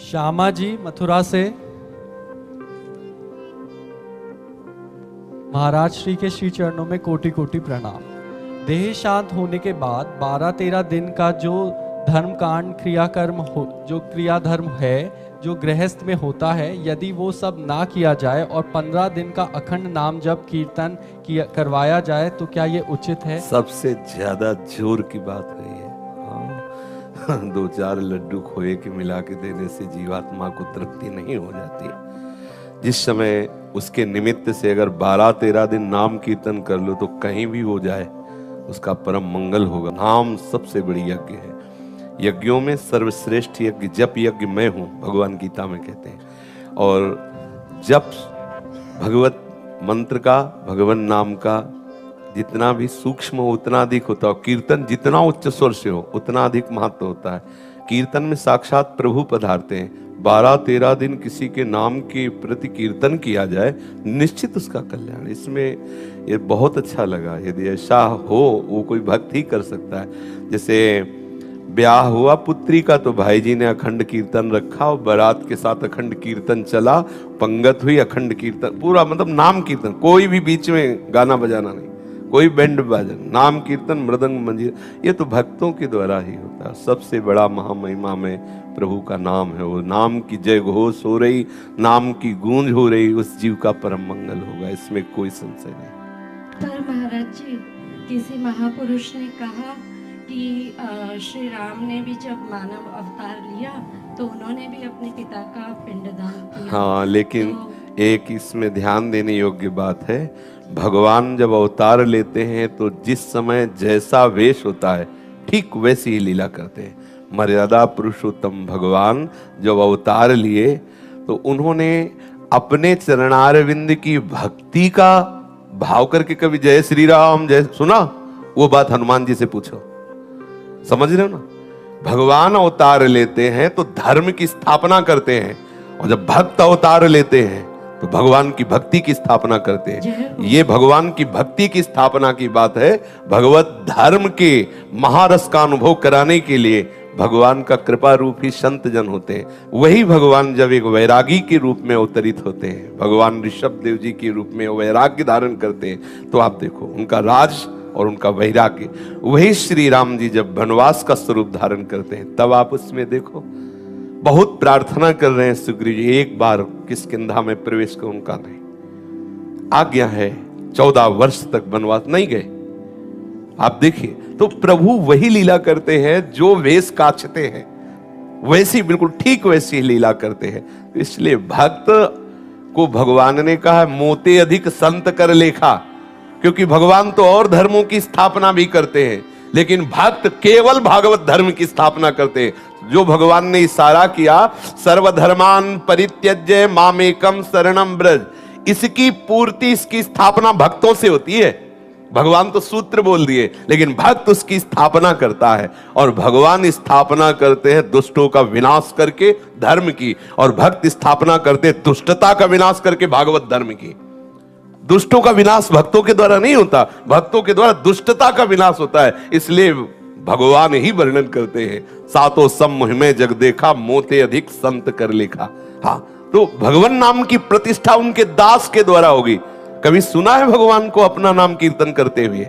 श्यामा जी मथुरा से। महाराज श्री के श्री चरणों में कोटि कोटि प्रणाम। देह शांत होने के बाद 12-13 दिन का जो धर्म कांड क्रियाकर्म जो क्रिया धर्म है जो गृहस्थ में होता है, यदि वो सब ना किया जाए और 15 दिन का अखंड नाम जप कीर्तन करवाया जाए तो क्या ये उचित है? सबसे ज्यादा जोर की बात है ये। हाँ, 2-4 लड्डू खोए के मिला के देने से जीवात्मा को तृप्ति नहीं हो जाती। जिस समय उसके निमित्त से अगर 12-13 दिन नाम कीर्तन कर लो तो कहीं भी हो जाए उसका परम मंगल होगा। नाम सबसे बड़ी यज्ञ है। यज्ञों में सर्वश्रेष्ठ यज्ञ जप यज्ञ मैं हूं, भगवान गीता में कहते हैं। और जप भगवत मंत्र का, भगवान नाम का जितना भी सूक्ष्म हो उतना अधिक होता है। कीर्तन जितना उच्च स्वर से हो उतना अधिक महत्व होता है। कीर्तन में साक्षात प्रभु पधारते हैं। 12-13 दिन किसी के नाम के प्रति कीर्तन किया जाए, निश्चित उसका कल्याण। इसमें ये बहुत अच्छा लगा। यदि ऐसा हो, वो कोई भक्त ही कर सकता है। जैसे ब्याह हुआ पुत्री का तो भाई जी ने अखंड कीर्तन रखा और बारात के साथ अखंड कीर्तन चला, पंगत हुई, अखंड कीर्तन पूरा, मतलब नाम कीर्तन, कोई भी बीच में गाना बजाना नहीं, कोई बैंड बाजन, नाम कीर्तन, मृदंग मंजीरा, ये तो भक्तों के द्वारा ही होता है। सबसे बड़ा महामहिमा में प्रभु का नाम है। वो नाम की जय घोष हो रही, नाम की गूंज हो रही, उस जीव का परम मंगल होगा, इसमें कोई संशय नहीं। पर महाराज जी, किसी महापुरुष ने कहा कि श्री राम ने भी जब मानव अवतार लिया तो उन्होंने भी अपने पिता का पिंडदान किया। हाँ, लेकिन एक इसमें ध्यान देने योग्य बात है, भगवान जब अवतार लेते हैं तो जिस समय जैसा वेश होता है ठीक वैसी ही लीला करते हैं। मर्यादा पुरुषोत्तम भगवान जब अवतार लिए तो उन्होंने अपने चरणारविंद की भक्ति का भाव करके कभी जय श्री राम जय सुना? वो बात हनुमान जी से पूछो, समझ रहे हो ना? भगवान अवतार लेते हैं तो धर्म की स्थापना करते हैं, और जब भक्त अवतार लेते हैं तो भगवान की भक्ति की स्थापना करते हैं। ये भगवान की भक्ति की स्थापना की बात है। भगवत धर्म के महारस का अनुभव कराने के लिए भगवान का कृपा रूप ही संत जन होते हैं। वही भगवान जब एक वैरागी के रूप में अवतरित होते हैं, भगवान ऋषभ देव जी के रूप में वैराग्य धारण करते हैं, तो आप देखो उनका राज और उनका वैराग्य। वही श्री राम जी जब वनवास का स्वरूप धारण करते हैं, तब आप उसमें देखो बहुत प्रार्थना कर रहे हैं सुग्रीव जी, एक बार किष्किंधा में प्रवेश कर, उनका नहीं, आज्ञा है 14 वर्ष तक वनवास नहीं गए। आप देखिए, तो प्रभु वही लीला करते हैं जो वेश काछते हैं, वैसी बिल्कुल ठीक वैसी ही लीला करते हैं। तो इसलिए भक्त को भगवान ने कहा मोते अधिक संत कर लेखा, क्योंकि भगवान तो और धर्मों की स्थापना भी करते हैं, लेकिन भक्त केवल भागवत धर्म की स्थापना करते हैं। जो भगवान ने इशारा किया सर्वधर्मान परित्यज्य मामेकम शरणम ब्रज, इसकी पूर्ति, इसकी स्थापना भक्तों से होती है। भगवान तो सूत्र बोल दिए, लेकिन भक्त उसकी स्थापना करता है। और भगवान स्थापना करते हैं दुष्टों का विनाश करके धर्म की, और भक्त स्थापना करते हैं दुष्टता का विनाश करके भागवत धर्म की। दुष्टों का विनाश भक्तों के द्वारा नहीं होता, भक्तों के द्वारा दुष्टता का विनाश होता है। इसलिए भगवान ही वर्णन करते हैं, सातों सम मुहि में जग देखा, मोते अधिक संत कर लेखा। हाँ, तो भगवान नाम की प्रतिष्ठा उनके दास के द्वारा होगी। कभी सुना है भगवान को अपना नाम कीर्तन करते हुए?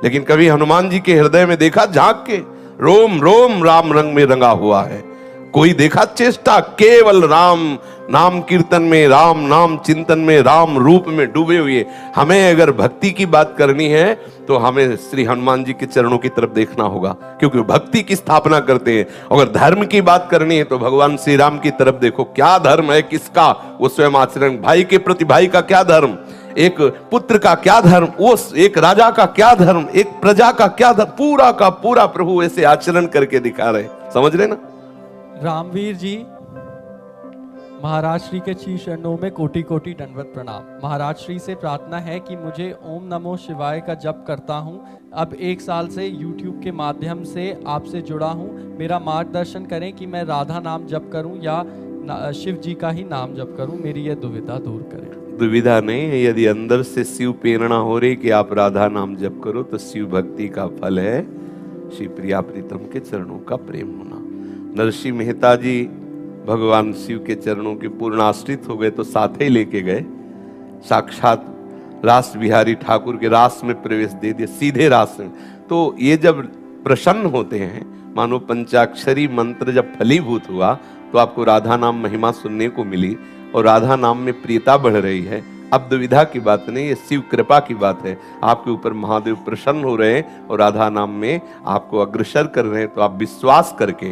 लेकिन कभी हनुमान जी के हृदय में देखा झांक के? रोम रोम राम रंग में रंगा हुआ है। कोई देखा चेष्टा? केवल राम नाम कीर्तन में, राम नाम चिंतन में, राम रूप में डूबे हुए। हमें अगर भक्ति की बात करनी है तो हमें श्री हनुमान जी के चरणों की तरफ देखना होगा, क्योंकि भक्ति की स्थापना करते हैं। अगर धर्म की बात करनी है तो भगवान श्री राम की तरफ देखो, क्या धर्म है किसका, वो स्वयं आचरण। भाई के प्रति भाई का क्या धर्म, एक पुत्र का क्या धर्म, वो एक राजा का क्या धर्म, एक प्रजा का क्या धर्म, पूरा का पूरा प्रभु ऐसे आचरण करके दिखा रहे। समझ रहे ना? रामवीर जी, महाराज श्री के श्री चरणों में कोटि कोटि दंडवत प्रणाम। महाराज श्री से प्रार्थना है कि मुझे ओम नमो शिवाय का जप करता हूँ। अब 1 साल से YouTube के माध्यम से आपसे जुड़ा हूँ। मेरा मार्गदर्शन करें कि मैं राधा नाम जप करूँ या शिव जी का ही नाम जप करूँ। मेरी यह दुविधा दूर करें। दुविधा नहीं है, यदि अंदर से शिव प्रेरणा हो रही कि आप राधा नाम जप करो तो शिव भक्ति का फल है श्री प्रिया प्रीतम के चरणों का प्रेम होना। नरसिंह मेहता जी भगवान शिव के चरणों के पूर्ण आश्रित हो गए तो साथ ही लेके गए, साक्षात रास बिहारी ठाकुर के रास में प्रवेश दे दिया, सीधे रास में। तो ये जब प्रसन्न होते हैं, मानो पंचाक्षरी मंत्र जब फलीभूत हुआ तो आपको राधा नाम महिमा सुनने को मिली और राधा नाम में प्रियता बढ़ रही है। अब दुविधा की बात नहीं, ये शिव कृपा की बात है। आपके ऊपर महादेव प्रसन्न हो रहे हैं और राधा नाम में आपको अग्रसर कर रहे हैं, तो आप विश्वास करके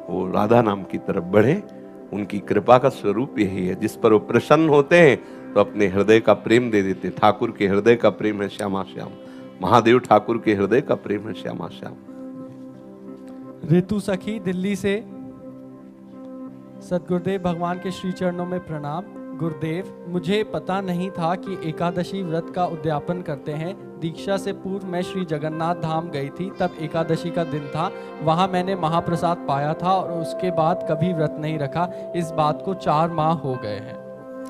वो राधा नाम की तरफ बढ़े। उनकी कृपा का स्वरूप यही है, जिस पर वो प्रसन्न होते हैं तो अपने हृदय का प्रेम दे देते। ठाकुर के हृदय का प्रेम है श्यामा श्याम, महादेव ठाकुर के हृदय का प्रेम है श्यामा श्याम। ऋतु सखी दिल्ली से, सतगुरुदेव भगवान के श्री चरणों में प्रणाम। गुरुदेव, मुझे पता नहीं था कि एकादशी व्रत का उद्यापन करते हैं। दीक्षा से पूर्व मैं श्री जगन्नाथ धाम गई थी, तब एकादशी का दिन था। वहां मैंने महाप्रसाद पाया था और उसके बाद कभी व्रत नहीं रखा। इस बात को 4 माह हो गए हैं।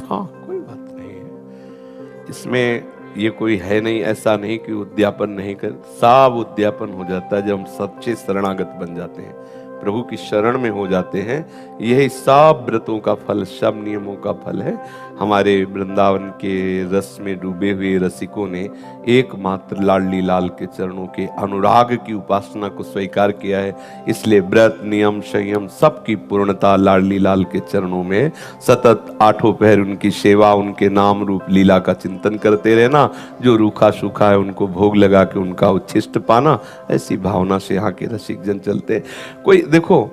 हाँ, कोई बात नहीं है इसमें, ये कोई है नहीं, ऐसा नहीं कि उद्यापन नहीं कर, सब उद्यापन हो जाता है जब हम सच्चे शरणागत बन जाते हैं, प्रभु की शरण में हो जाते हैं। यही सब व्रतों का फल, सब नियमों का फल है। हमारे वृंदावन के रस में डूबे हुए रसिकों ने एकमात्र लाडली लाल के चरणों के अनुराग की उपासना को स्वीकार किया है। इसलिए व्रत, नियम, संयम सबकी पूर्णता लाडली लाल के चरणों में। सतत 8 पहर उनकी सेवा, उनके नाम रूप लीला का चिंतन करते रहना। जो रूखा सूखा है उनको भोग लगा के उनका उच्छिष्ट पाना, ऐसी भावना से यहाँ के रसिक जन चलते। कोई देखो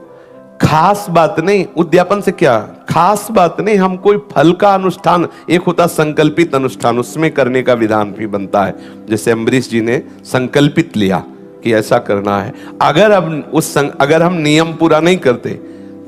खास बात नहीं, उद्यापन से क्या खास बात नहीं। हम कोई फल का अनुष्ठान, एक होता संकल्पित अनुष्ठान, उसमें करने का विधान भी बनता है। जैसे अम्बरीश जी ने संकल्पित लिया कि ऐसा करना है। अगर हम नियम पूरा नहीं करते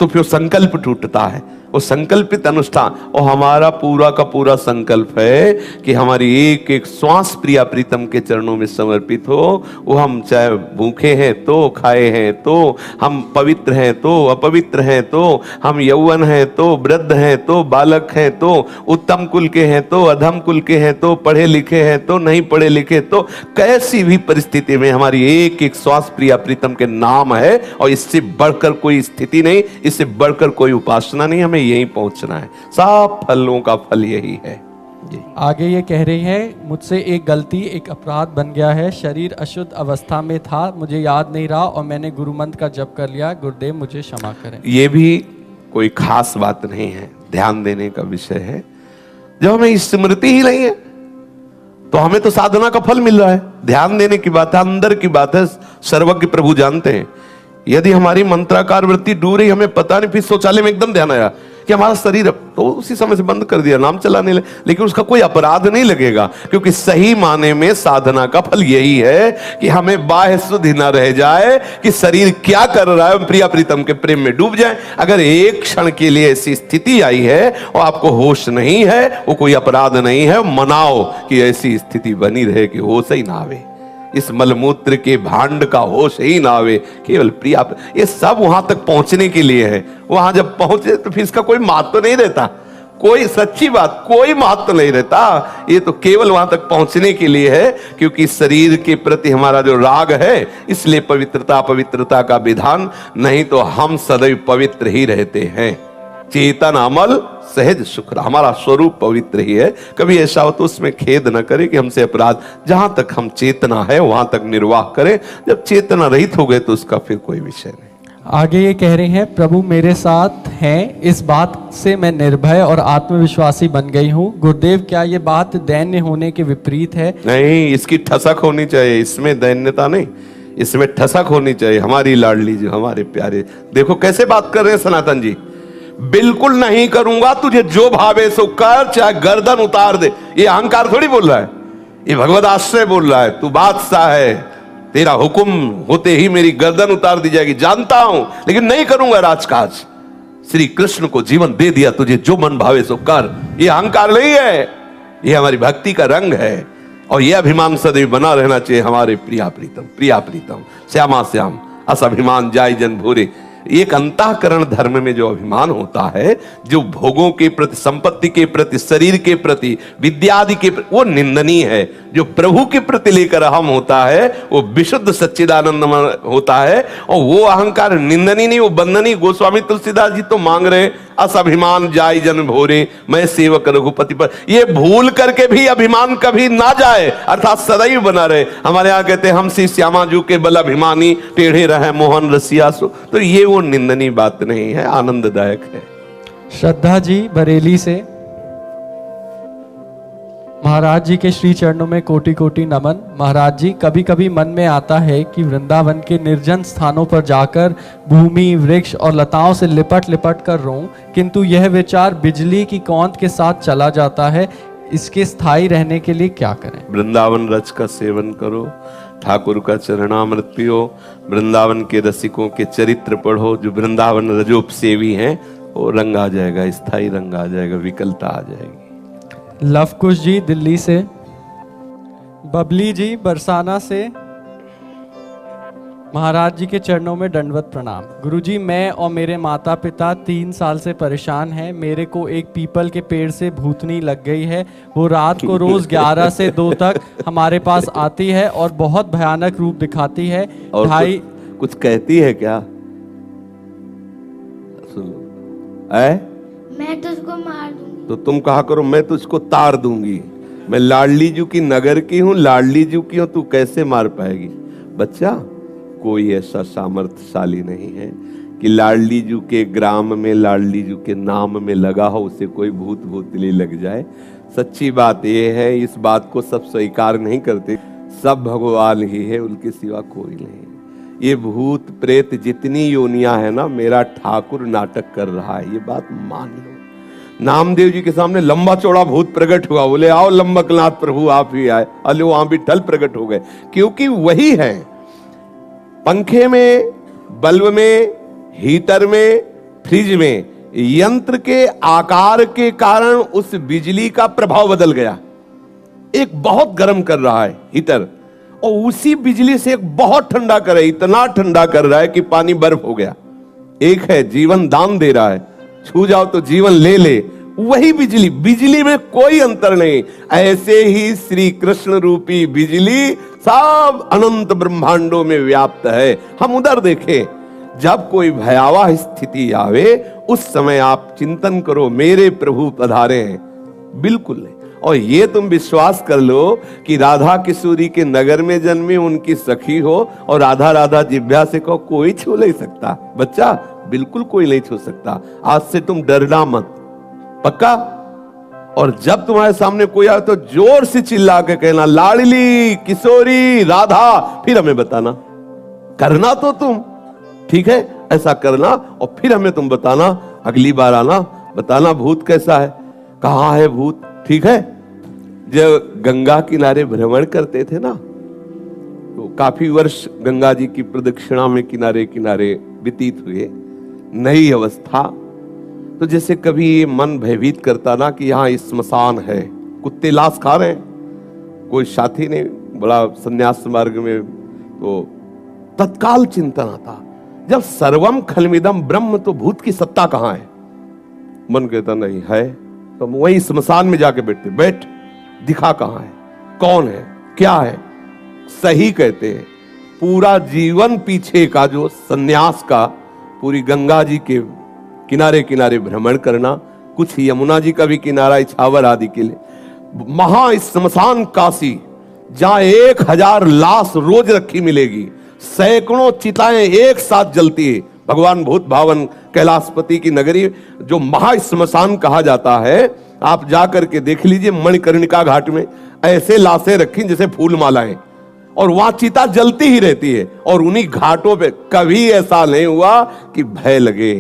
तो फिर संकल्प टूटता है। वो संकल्पित अनुष्ठान, और हमारा पूरा का पूरा संकल्प है कि हमारी एक एक श्वास प्रिया प्रीतम के चरणों में समर्पित हो। वो हम चाहे भूखे हैं तो, खाए हैं तो, हम पवित्र हैं तो, अपवित्र हैं तो, हम यौवन हैं तो, वृद्ध हैं तो, बालक हैं तो, उत्तम कुल के हैं तो, अधम कुल के हैं तो, पढ़े लिखे हैं तो, नहीं पढ़े लिखे तो, कैसी भी परिस्थिति में हमारी एक एक श्वास प्रिया प्रीतम के नाम है। और इससे बढ़कर कोई स्थिति नहीं, इससे बढ़कर कोई उपासना नहीं, हमें यहीं पहुंचना है। सब फलों का फल यही है। आगे ये कह रही है, मुझसे एक गलती, एक अपराध बन गया है। शरीर अशुद्ध अवस्था में था, मुझे याद नहीं रहा और मैंने गुरु मंत्र का जप कर लिया। गुरुदेव मुझे क्षमा करें। ये भी कोई खास बात नहीं है, ध्यान देने का विषय है। जब हमें स्मृति ही नहीं है तो हमें तो साधना का फल मिल रहा है। ध्यान देने की बात है, अंदर की बात है, सर्वज्ञ प्रभु जानते हैं। यदि हमारी मंत्राकार वृत्ति डूब रही, हमें पता नहीं, फिर शौचालय में एकदम ध्यान आया कि हमारा शरीर, तो उसी समय से बंद कर दिया, नाम चलाने लगे, लेकिन उसका कोई अपराध नहीं लगेगा। क्योंकि सही माने में साधना का फल यही है कि हमें बाह्य शुद्धि न रह जाए कि शरीर क्या कर रहा है, प्रिया प्रीतम के प्रेम में डूब जाए। अगर एक क्षण के लिए ऐसी स्थिति आई है और आपको होश नहीं है, वो कोई अपराध नहीं है। मनाओ कि ऐसी स्थिति बनी रहे कि होश ही ना आवे, इस मलमूत्र के भांड का होश ही ना आवे, केवल प्रिया। ये सब वहां तक पहुंचने के लिए है। वहां जब पहुंचे तो फिर इसका कोई महत्व नहीं रहता, कोई सच्ची बात, कोई महत्व नहीं रहता। ये तो केवल वहां तक पहुंचने के लिए है, क्योंकि शरीर के प्रति हमारा जो राग है, इसलिए पवित्रता का विधान। नहीं तो हम सदैव पवित्र ही रहते हैं। चेतन अमल सहज शुक्र, हमारा स्वरूप पवित्र ही है। कभी ऐसा हो तो उसमें खेद न करें कि हमसे अपराध। जहां तक हम चेतना है वहां तक निर्वाह करें। जब चेतना रहित हो गए तो उसका फिर कोई विषय नहीं। आगे ये कह रहे हैं, प्रभु मेरे साथ हैं, इस बात से मैं निर्भय और आत्मविश्वासी बन गई हूँ। गुरुदेव, क्या ये बात दैन्य होने के विपरीत है? नहीं, इसकी ठसक होनी चाहिए, इसमें दैन्यता नहीं, इसमें ठसक होनी चाहिए। हमारी लाडली जो, हमारे प्यारे, देखो कैसे बात कर रहे हैं सनातन जी। बिल्कुल नहीं करूंगा, तुझे जो भावे सो कर, चाहे गर्दन उतार दे। ये अहंकार थोड़ी बोल रहा है, ये भगवद आश्रय बोल रहा है। तू बादशाह है, तेरा हुक्म होते ही मेरी गर्दन उतार दी जाएगी, जानता हूं, लेकिन नहीं करूंगा राजकाज। श्री कृष्ण को जीवन दे दिया, तुझे जो मन भावे सो कर। ये अहंकार नहीं है, ये हमारी भक्ति का रंग है। और यह अभिमान सदैव बना रहना चाहिए। हमारे प्रिया प्रीतम श्यामा श्याम, अस अभिमान जाय जन भूरे। एक अंतःकरण धर्म में जो अभिमान होता है, जो भोगों के प्रति, संपत्ति के प्रति, शरीर के प्रति, विद्यादि के प्रति, वो निंदनीय है। जो प्रभु के प्रति लेकर हम होता है, वो विशुद्ध सच्चिदानंद होता है। और वो अहंकार निंदनीय नहीं, वो बंदनीय। गोस्वामी तुलसीदास जी तो मांग रहे, अस अभिमान जाय जन भोरे, मैं सेवक रघुपति पर। ये भूल करके भी अभिमान कभी ना जाए, अर्थात सदैव बना रहे। हमारे यहाँ कहते हैं हम श्री श्यामा जू के बल अभिमानी, टेढ़े रहे मोहन रसिया सो। तो ये वो निंदनीय बात नहीं है, आनंददायक है। श्रद्धा जी बरेली से, महाराज जी के श्री चरणों में कोटि कोटि नमन। महाराज जी, कभी कभी मन में आता है कि वृंदावन के निर्जन स्थानों पर जाकर भूमि, वृक्ष और लताओं से लिपट लिपट कर रोऊं, किंतु यह विचार बिजली की कौंध के साथ चला जाता है। इसके स्थायी रहने के लिए क्या करें? वृंदावन रज का सेवन करो, ठाकुर का चरणामृत पियो, वृंदावन के रसिकों के चरित्र पढ़ो। जो वृंदावन रजोपसेवी हैं वो रंग आ जाएगा, स्थायी रंग आ जाएगा, विकलता आ जाएगी। लवकुश जी दिल्ली से, बबली जी बरसाना से, महाराज जी के चरणों में दंडवत प्रणाम। गुरुजी, मैं और मेरे माता पिता 3 साल से परेशान हैं। मेरे को एक पीपल के पेड़ से भूतनी लग गई है। वो रात को रोज 11 से 2 तक हमारे पास आती है और बहुत भयानक रूप दिखाती है। और ढाई कुछ कहती है क्या? मैं तुझको मार दूंगी। तो तुम कहा करो मैं तुझको तार दूंगी। मैं लाडली जू की नगर की हूँ, लाडली जू की हूँ, तू कैसे मार पाएगी? बच्चा, कोई ऐसा सामर्थ्यशाली नहीं है कि लाडली जू के ग्राम में, लाडली जू के नाम में लगा हो उसे कोई भूत भूतली लग जाए। सच्ची बात यह है, इस बात को सब स्वीकार नहीं करते। सब भगवान ही है, उनके सिवा कोई नहीं। ये भूत प्रेत जितनी योनियां है ना, मेरा ठाकुर नाटक कर रहा है, ये बात मान लो। नामदेव जी के सामने लंबा चौड़ा भूत प्रकट हुआ, बोले आओ लंबकनाथ प्रभु आप ही आए। अले वहां भी ठल प्रकट हो गए, क्योंकि वही है। पंखे में, बल्ब में, हीटर में, फ्रिज में यंत्र के आकार के कारण उस बिजली का प्रभाव बदल गया। एक बहुत गर्म कर रहा है हीटर, और उसी बिजली से एक बहुत ठंडा कर रहा है, इतना ठंडा कर रहा है कि पानी बर्फ हो गया। एक है जीवन दान दे रहा है, छू जाओ तो जीवन ले ले, वही बिजली। बिजली में कोई अंतर नहीं। ऐसे ही श्री कृष्ण रूपी बिजली सब अनंत ब्रह्मांडों में व्याप्त है। हम उधर देखें, जब कोई भयावह स्थिति आवे उस समय आप चिंतन करो मेरे प्रभु पधारे हैं। बिल्कुल नहीं। और ये तुम विश्वास कर लो कि राधा किशोरी के नगर में जन्मी, उनकी सखी हो और राधा राधा जिभ्या से कहो, कोई छू नहीं सकता। बच्चा, बिल्कुल कोई नहीं छू सकता। आज से तुम डरना मत, पक्का। और जब तुम्हारे सामने कोई आए तो जोर से चिल्ला के कहना लाडली किशोरी राधा, फिर हमें बताना। करना तो तुम, ठीक है, ऐसा करना और फिर हमें तुम बताना। अगली बार आना, बताना भूत कैसा है, कहां है भूत, ठीक है। जब गंगा किनारे भ्रमण करते थे ना, तो काफी वर्ष गंगा जी की प्रदक्षिणा में किनारे किनारे व्यतीत हुए। नई अवस्था, तो जैसे कभी मन भयभीत करता ना कि यहाँ स्मशान है, कुत्ते लाश खा रहे हैं, कोई साथी ने बड़ा संन्यास मार्ग में, तो तत्काल चिंतन आता, जब सर्वम खलमिदम ब्रह्म, तो भूत की सत्ता कहां है? मन कहता नहीं है, तो वही स्मशान में जाके बैठते, बैठ दिखा कहां है, कौन है, क्या है। सही कहते हैं, पूरा जीवन पीछे का जो सन्यास का, पूरी गंगा जी के किनारे किनारे भ्रमण करना, कुछ यमुना जी का भी किनारा इछावर आदि के लिए, महा स्मशान काशी, जहां 1000 लाश रोज रखी मिलेगी, सैकड़ों चिताएं एक साथ जलती है। भगवान भूत भावन कैलाशपति की नगरी जो महा स्मशान कहा जाता है, आप जाकर के देख लीजिए। मणिकर्णिका घाट में ऐसे लाशें रखी जैसे फूल मालाएं, और वहां चिता जलती ही रहती है। और उन्हीं घाटों पे कभी ऐसा नहीं हुआ कि भय लगे।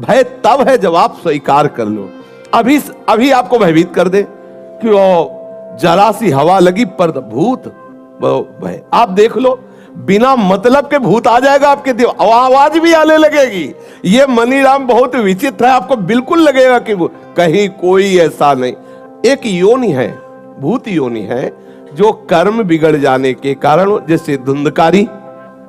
भय तब है जब आप स्वीकार कर लो। अभी आपको भयभीत कर दे कि जरा सी हवा लगी पर भूत भय, आप देख लो, बिना मतलब के भूत आ जाएगा आपके दिल, आवाज भी आने लगेगी। ये मनीराम बहुत विचित्र है, आपको बिल्कुल लगेगा कि कहीं कोई ऐसा नहीं। एक योनि है, भूत योनि है, जो कर्म बिगड़ जाने के कारण, जैसे धुंधकारी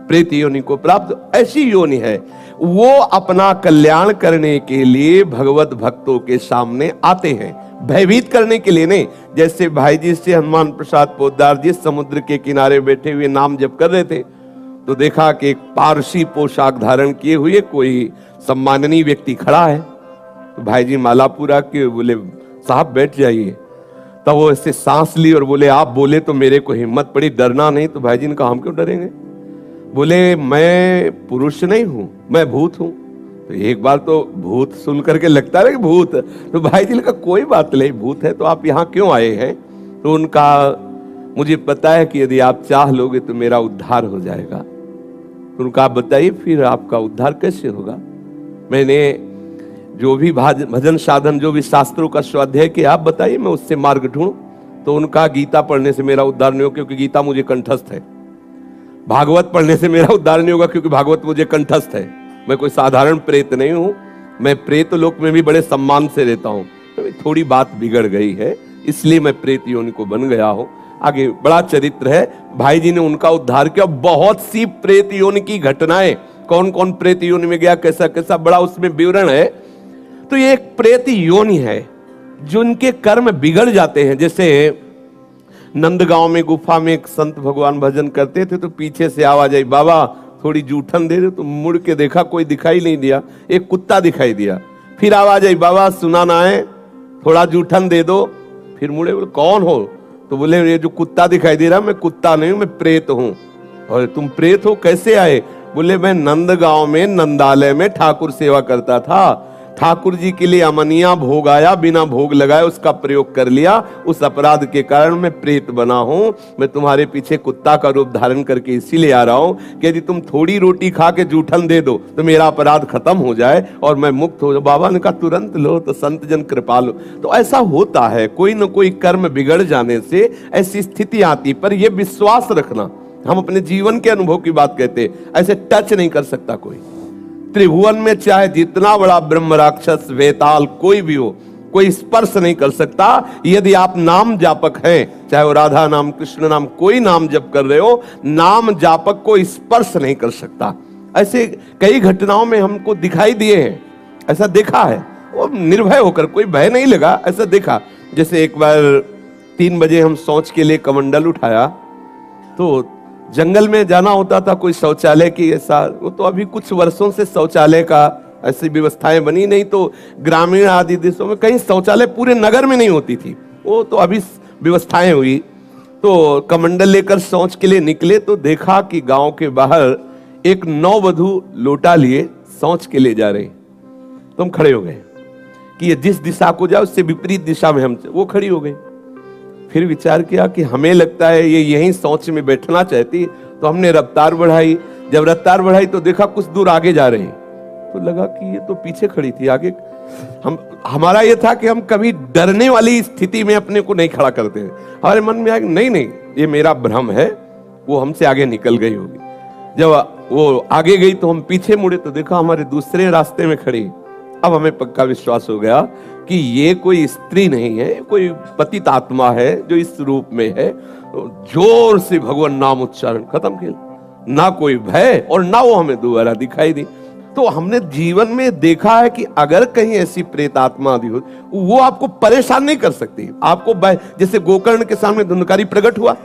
प्रेत योनि को प्राप्त, ऐसी योनि है। वो अपना कल्याण करने के लिए भगवत भक्तों के सामने आते हैं, भयभीत करने के लिए नहीं। जैसे भाई जी से हनुमान प्रसाद पोद्दार जी समुद्र के किनारे बैठे हुए नाम जप कर रहे थे, तो देखा कि एक पारसी पोशाक धारण किए हुए कोई सम्माननीय व्यक्ति खड़ा है। तो भाई जी मालापुरा के बोले साहब बैठ जाइए। तब वो ऐसे सांस ली और बोले आप बोले तो मेरे को हिम्मत पड़ी, डरना नहीं। तो भाई जी ने कहा हम क्यों डरेंगे? बोले मैं पुरुष नहीं हूं, मैं भूत हूं। तो एक बार तो भूत सुन करके लगता है कि भूत, तो भाई जी ने कहा कोई बात नहीं, भूत है तो आप यहाँ क्यों आए हैं? तो उनका मुझे पता है कि यदि आप चाह लोगे तो मेरा उद्धार हो जाएगा। तो उनका आप बताइए फिर आपका उद्धार कैसे होगा? मैंने जो भी भजन साधन जो भी शास्त्रों का स्वाध्याय किया, आप बताइए मैं उससे मार्ग ढूंढूं। तो उनका गीता पढ़ने से मेरा उद्धार नहीं होगा क्योंकि गीता मुझे कंठस्थ है। भागवत पढ़ने से मेरा उद्धार नहीं होगा क्योंकि भागवत मुझे कंठस्थ है। मैं कोई साधारण प्रेत नहीं हूं, मैं प्रेत लोक में भी बड़े सम्मान से रहता हूं। तो थोड़ी बात बिगड़ गई है इसलिए मैं प्रेत योनि को बन गया हूं। आगे बड़ा चरित्र है, भाई जी ने उनका उद्धार किया। बहुत सी प्रेत योनि की घटनाएं, कौन कौन प्रेत योनि में गया, कैसा कैसा, बड़ा उसमें विवरण है। तो ये एक प्रेत योनि है जो उनके कर्म बिगड़ जाते हैं। जैसे नंदगांव में गुफा में एक संत भगवान भजन करते थे तो पीछे से आवाज आई, बाबा थोड़ी जूठन दे दो। तो मुड़ के देखा कोई दिखाई नहीं दिया, एक कुत्ता दिखाई दिया। फिर आवाज आई, बाबा सुना ना है, थोड़ा जूठन दे दो। फिर मुड़े, बोले कौन हो? तो बोले ये जो कुत्ता दिखाई दे रहा मैं कुत्ता नहीं हूं, मैं प्रेत हूं। और तुम प्रेत हो, कैसे आए? बोले मैं नंदगांव में नंदालय में ठाकुर सेवा करता था, ठाकुर जी के लिए अमनिया भोग आया, बिना भोग लगाए उसका प्रयोग कर लिया, उस अपराध के कारण मैं प्रेत बना हूं। मैं तुम्हारे पीछे कुत्ता का रूप धारण करके इसीलिए आ रहा हूं कि यदि तुम थोड़ी रोटी खा के जूठन दे दो तो मेरा अपराध खत्म हो जाए और मैं मुक्त हो जाऊं। बाबा ने कहा तुरंत लो, तो संत जन कृपा लो। तो ऐसा होता है, कोई न कोई कर्म बिगड़ जाने से ऐसी स्थिति आती। पर यह विश्वास रखना, हम अपने जीवन के अनुभव की बात कहते, ऐसे टच नहीं कर सकता कोई। त्रिभुवन में चाहे जितना बड़ा ब्रह्म राक्षस वेताल कोई भी हो, कोई स्पर्श नहीं कर सकता। यदि आप नाम जापक हैं, चाहे वो राधा नाम कृष्ण नाम कोई नाम जप कर रहे हो, नाम जापक को स्पर्श नहीं कर सकता। ऐसे कई घटनाओं में हमको दिखाई दिए हैं, ऐसा देखा है। वो निर्भय होकर, कोई भय नहीं लगा, ऐसा देखा। जैसे एक बार 3 बजे हम शौच के लिए कमंडल उठाया तो जंगल में जाना होता था, कोई शौचालय की ऐसा, वो तो अभी कुछ वर्षों से शौचालय का ऐसी व्यवस्थाएं बनी नहीं। तो ग्रामीण आदि देशों में कहीं शौचालय पूरे नगर में नहीं होती थी, वो तो अभी व्यवस्थाएं हुई। तो कमंडल लेकर शौच के लिए निकले तो देखा कि गांव के बाहर एक नववधू लोटा लिए शौच के लिए जा रहे। तो हम खड़े हो गए कि ये जिस दिशा को जाए उससे विपरीत दिशा में हम, वो खड़ी हो गई। फिर विचार किया कि हमें लगता है ये यहीं शौच में बैठना चाहती, तो हमने रफ्तार बढ़ाई। जब रफ्तार बढ़ाई तो देखा कुछ दूर आगे जा रहे, तो लगा कि ये तो पीछे खड़ी थी, आगे। हमारा ये था कि हम कभी डरने वाली स्थिति में अपने को नहीं खड़ा करते। हमारे मन में आया नहीं नहीं ये मेरा भ्रम है, वो हमसे आगे निकल गई होगी। जब वो आगे गई तो हम पीछे मुड़े तो देखा हमारे दूसरे रास्ते में खड़ी। अब हमें पक्का विश्वास हो गया कि ये कोई स्त्री नहीं है, कोई पतित आत्मा है जो इस रूप में है। तो जोर से भगवान नाम उच्चारण खत्म किया, ना कोई भय और ना वो हमें दोबारा दिखाई दी। तो हमने जीवन में देखा है कि अगर कहीं ऐसी प्रेत आत्मा आदि हो, वो आपको परेशान नहीं कर सकती। आपको जैसे गोकर्ण के सामने धुंधकारी प्रकट हुआ,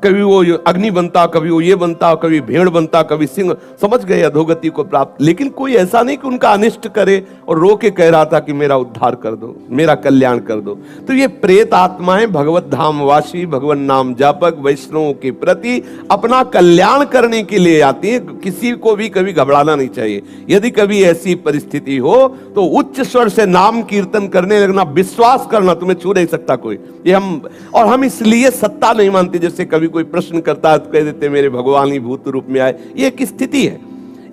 कभी वो अग्नि बनता, कभी वो ये बनता, कभी भेड़ बनता, कभी सिंह, समझ गए अधोगति को प्राप्त। लेकिन कोई ऐसा नहीं कि उनका अनिष्ट करे और रो के कह रहा था कि मेरा उद्धार कर दो, मेरा कल्याण कर दो। तो ये प्रेत आत्माएं भगवत धामवासी, भगवान नाम जापक वैष्णवों के प्रति अपना कल्याण करने के लिए आती है। किसी को भी कभी घबराना नहीं चाहिए। यदि कभी ऐसी परिस्थिति हो तो उच्च स्वर से नाम कीर्तन करने लगना, विश्वास करना, तुम्हें छू नहीं सकता कोई। ये हम इसलिए सत्ता नहीं मानते। जैसे कभी कोई प्रश्न करता है तो कह देते मेरे भगवान ही भूत रूप में आए। ये एक स्थिति है,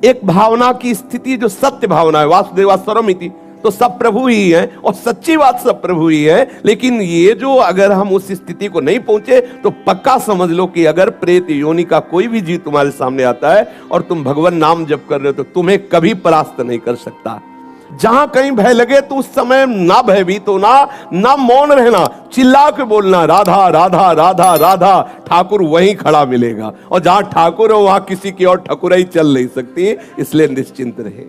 एक भावना की स्थिति जो सत्य भावना है। वासुदेवा सर्वमिति, तो सब प्रभु ही है और सच्ची बात सब प्रभु ही है। लेकिन ये जो अगर हम उस स्थिति को नहीं पहुंचे तो पक्का समझ लो कि अगर प्रेत योनि का कोई भी जीव तुम्हारे सामने आता है और तुम भगवान नाम जप कर रहे हो तो तुम्हें कभी परास्त नहीं कर सकता। जहां कहीं भय लगे तो उस समय ना भयभीत होना, ना मौन रहना, चिल्ला के बोलना राधा राधा राधा राधा। ठाकुर वहीं खड़ा मिलेगा और जहां ठाकुर हो वहां किसी की और ठकुराई चल नहीं सकती। इसलिए निश्चिंत रहे।